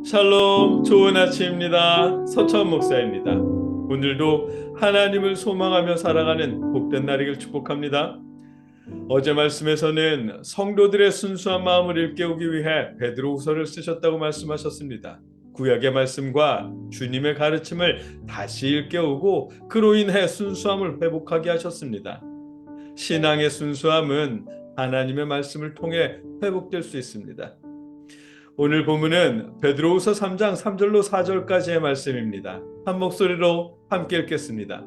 샬롬, 좋은 아침입니다. 서천 목사입니다. 오늘도 하나님을 소망하며 살아가는 복된 날이길 축복합니다. 어제 말씀에서는 성도들의 순수한 마음을 일깨우기 위해 베드로후서를 쓰셨다고 말씀하셨습니다. 구약의 말씀과 주님의 가르침을 다시 일깨우고 그로 인해 순수함을 회복하게 하셨습니다. 신앙의 순수함은 하나님의 말씀을 통해 회복될 수 있습니다. 오늘 본문은 베드로후서 3장 3절로 4절까지의 말씀입니다. 한 목소리로 함께 읽겠습니다.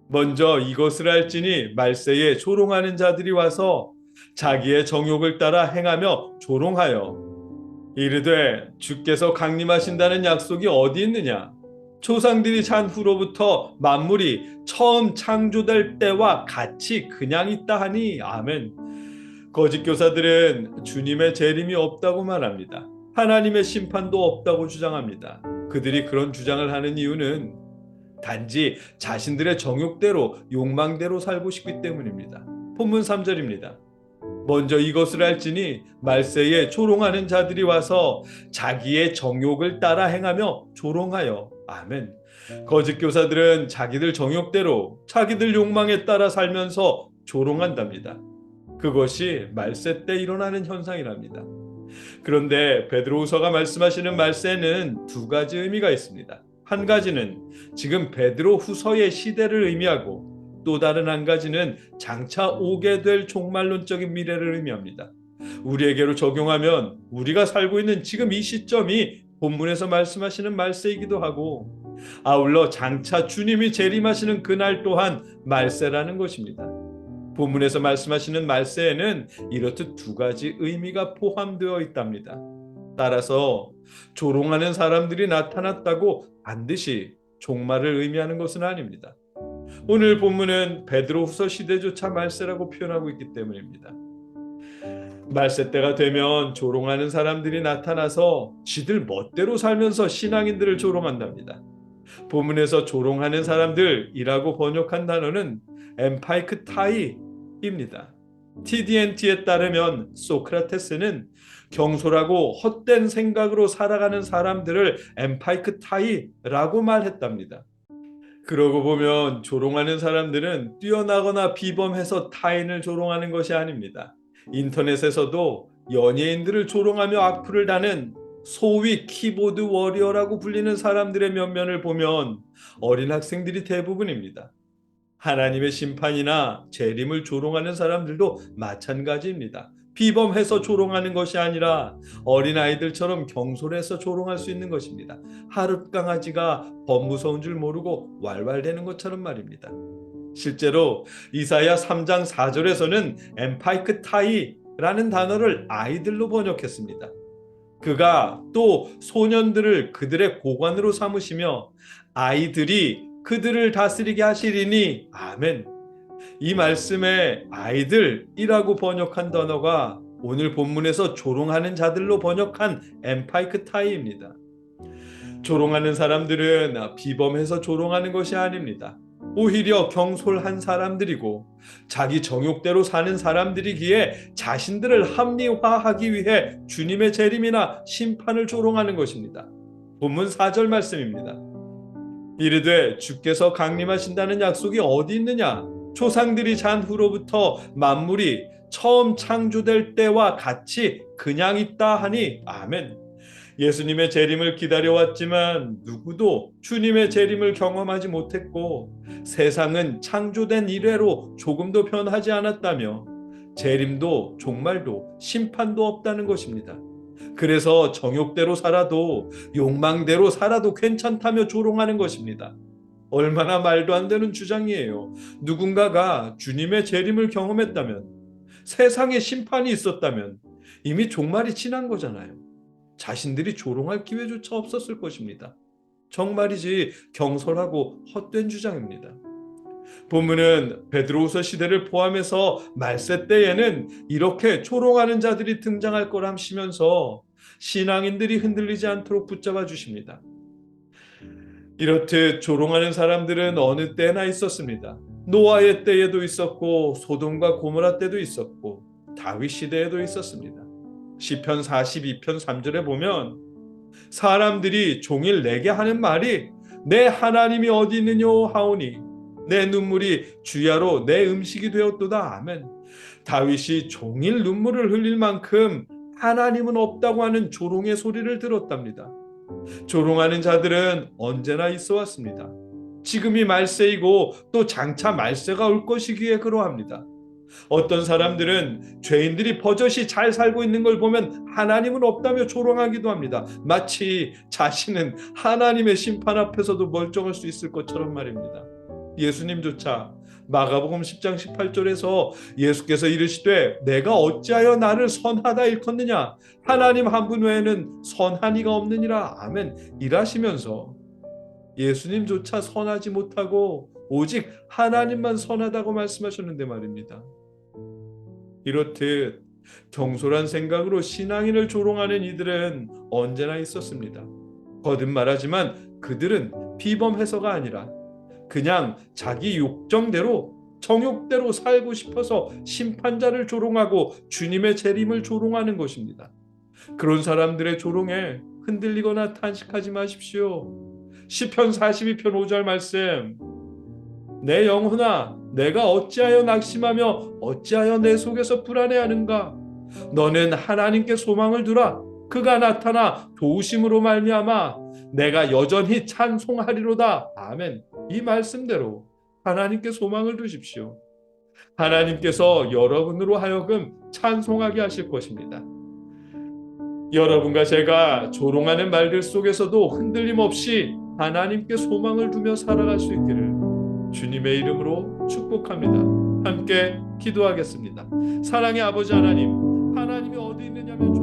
먼저 이것을 알지니 말세에 조롱하는 자들이 와서 자기의 정욕을 따라 행하며 조롱하여 이르되 주께서 강림하신다는 약속이 어디 있느냐? 조상들이 잔 후로부터 만물이 처음 창조될 때와 같이 그냥 있다 하니 아멘. 거짓 교사들은 주님의 재림이 없다고 말합니다. 하나님의 심판도 없다고 주장합니다. 그들이 그런 주장을 하는 이유는 단지 자신들의 정욕대로 욕망대로 살고 싶기 때문입니다. 본문 3절입니다. 먼저 이것을 알지니 말세에 조롱하는 자들이 와서 자기의 정욕을 따라 행하며 조롱하여 아멘. 거짓 교사들은 자기들 정욕대로 자기들 욕망에 따라 살면서 조롱한답니다. 그것이 말세 때 일어나는 현상이랍니다. 그런데 베드로후서가 말씀하시는 말세는 두 가지 의미가 있습니다. 한 가지는 지금 베드로후서의 시대를 의미하고 또 다른 한 가지는 장차 오게 될 종말론적인 미래를 의미합니다. 우리에게로 적용하면 우리가 살고 있는 지금 이 시점이 본문에서 말씀하시는 말세이기도 하고 아울러 장차 주님이 재림하시는 그날 또한 말세라는 것입니다. 본문에서 말씀하시는 말세에는 이렇듯 두 가지 의미가 포함되어 있답니다. 따라서 조롱하는 사람들이 나타났다고 반드시 종말을 의미하는 것은 아닙니다. 오늘 본문은 베드로후서 시대조차 말세라고 표현하고 있기 때문입니다. 말세 때가 되면 조롱하는 사람들이 나타나서 지들 멋대로 살면서 신앙인들을 조롱한답니다. 본문에서 조롱하는 사람들이라고 번역한 단어는 엠파이크 타이입니다. TDNT에 따르면 소크라테스는 경솔하고 헛된 생각으로 살아가는 사람들을 엠파이크 타이라고 말했답니다. 그러고 보면 조롱하는 사람들은 뛰어나거나 비범해서 타인을 조롱하는 것이 아닙니다. 인터넷에서도 연예인들을 조롱하며 악플을 다는 소위 키보드 워리어라고 불리는 사람들의 면면을 보면 어린 학생들이 대부분입니다. 하나님의 심판이나 재림을 조롱하는 사람들도 마찬가지입니다. 비범해서 조롱하는 것이 아니라 어린아이들처럼 경솔해서 조롱할 수 있는 것입니다. 하룻강아지가 범무서운 줄 모르고 왈왈대는 것처럼 말입니다. 실제로 이사야 3장 4절에서는 엠파이크 타이라는 단어를 아이들로 번역했습니다. 그가 또 소년들을 그들의 고관으로 삼으시며 아이들이 그들을 다스리게 하시리니 아멘. 이 말씀에 아이들이라고 번역한 단어가 오늘 본문에서 조롱하는 자들로 번역한 엠파이크 타이입니다. 조롱하는 사람들은 비범해서 조롱하는 것이 아닙니다. 오히려 경솔한 사람들이고 자기 정욕대로 사는 사람들이기에 자신들을 합리화하기 위해 주님의 재림이나 심판을 조롱하는 것입니다. 본문 4절 말씀입니다. 이르되 주께서 강림하신다는 약속이 어디 있느냐? 조상들이 잔 후로부터 만물이 처음 창조될 때와 같이 그냥 있다 하니 아멘. 예수님의 재림을 기다려왔지만 누구도 주님의 재림을 경험하지 못했고 세상은 창조된 이래로 조금도 변하지 않았다며 재림도 종말도 심판도 없다는 것입니다. 그래서 정욕대로 살아도 욕망대로 살아도 괜찮다며 조롱하는 것입니다. 얼마나 말도 안 되는 주장이에요. 누군가가 주님의 재림을 경험했다면 세상에 심판이 있었다면 이미 종말이 지난 거잖아요. 자신들이 조롱할 기회조차 없었을 것입니다. 정말이지 경솔하고 헛된 주장입니다. 본문은 베드로후서 시대를 포함해서 말세 때에는 이렇게 조롱하는 자들이 등장할 거람시면서 신앙인들이 흔들리지 않도록 붙잡아 주십니다. 이렇듯 조롱하는 사람들은 어느 때나 있었습니다. 노아의 때에도 있었고 소돔과 고모라 때도 있었고 다윗 시대에도 있었습니다. 시편 42편 3절에 보면 사람들이 종일 내게 하는 말이 내 하나님이 어디 있느뇨 하오니 내 눈물이 주야로 내 음식이 되었도다. 아멘. 다윗이 종일 눈물을 흘릴 만큼 하나님은 없다고 하는 조롱의 소리를 들었답니다. 조롱하는 자들은 언제나 있어 왔습니다. 지금이 말세이고 또 장차 말세가 올 것이기에 그러합니다. 어떤 사람들은 죄인들이 버젓이 잘 살고 있는 걸 보면 하나님은 없다며 조롱하기도 합니다. 마치 자신은 하나님의 심판 앞에서도 멀쩡할 수 있을 것처럼 말입니다. 예수님조차 마가복음 10장 18절에서 예수께서 이르시되 내가 어찌하여 나를 선하다 일컫느냐 하나님 한 분 외에는 선한 이가 없느니라. 아멘. 일하시면서 예수님조차 선하지 못하고 오직 하나님만 선하다고 말씀하셨는데 말입니다. 이렇듯 경솔한 생각으로 신앙인을 조롱하는 이들은 언제나 있었습니다. 거듭 말하지만 그들은 비범해서가 아니라 그냥 자기 욕정대로 정욕대로 살고 싶어서 심판자를 조롱하고 주님의 재림을 조롱하는 것입니다. 그런 사람들의 조롱에 흔들리거나 탄식하지 마십시오. 시편 42편 5절 말씀, 내 영혼아 내가 어찌하여 낙심하며 어찌하여 내 속에서 불안해하는가. 너는 하나님께 소망을 두라. 그가 나타나 도우심으로 말미암아 내가 여전히 찬송하리로다. 아멘. 이 말씀대로 하나님께 소망을 두십시오. 하나님께서 여러분으로 하여금 찬송하게 하실 것입니다. 여러분과 제가 조롱하는 말들 속에서도 흔들림 없이 하나님께 소망을 두며 살아갈 수 있기를 주님의 이름으로 축복합니다. 함께 기도하겠습니다. 사랑의 아버지 하나님, 하나님이 어디 있느냐면